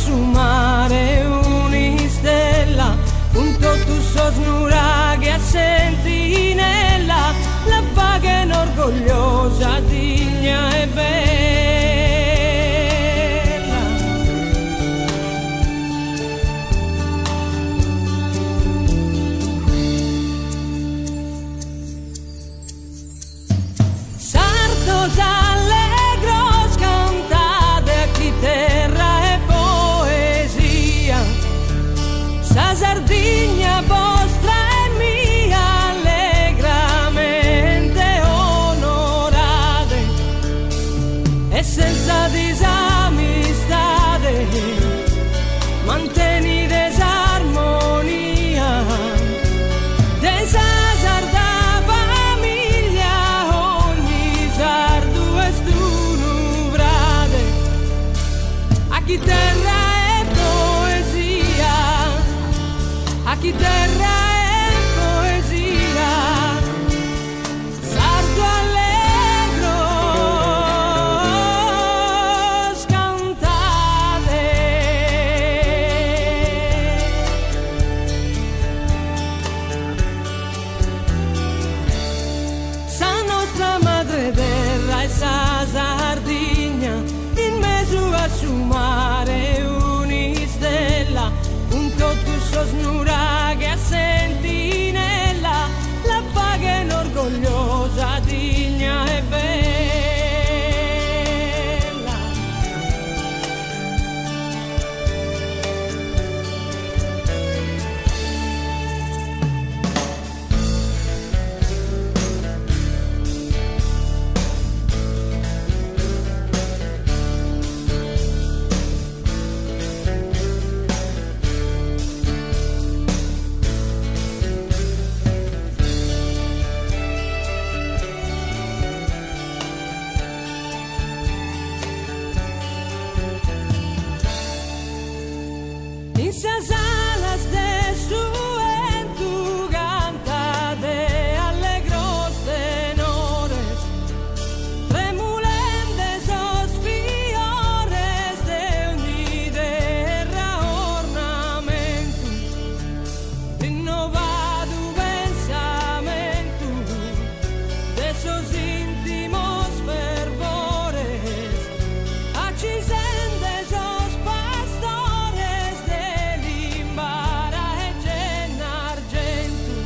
su mare un'istella, punto tu sos nuraghe a sentinella, la vaga e orgogliosa, digna e bella. Sardos allegros cantate a chi terra e poesia, sa Sardigna vostra e mia allegramente onorate e senza disamistade manteni desarmonia desa sarda famiglia, ogni sardu è stu brade a chi terra è poesia, a chi terra è poesia, sardo allegro scantate. Sa nostra madre terra e sa Sardigna, in mezzo a su mare un'istella, punto tu sos nuraghe a sentinella, la vaga e orgogliosa, digna e bella. In sas alas de su tu cantate allegros tenores, tremulende sos fiores de ogni terra ornamento, rinnovado pensamento de sos íntimos fervores, acchisende sos pastores dell'imbara e Gennargentu,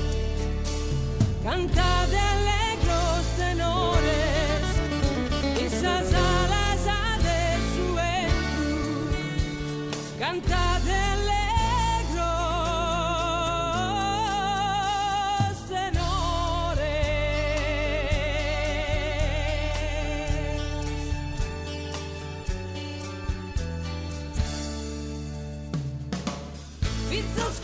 cantate allegros tenores, isas alas de suentu, cantate allegros tenores. Fizzos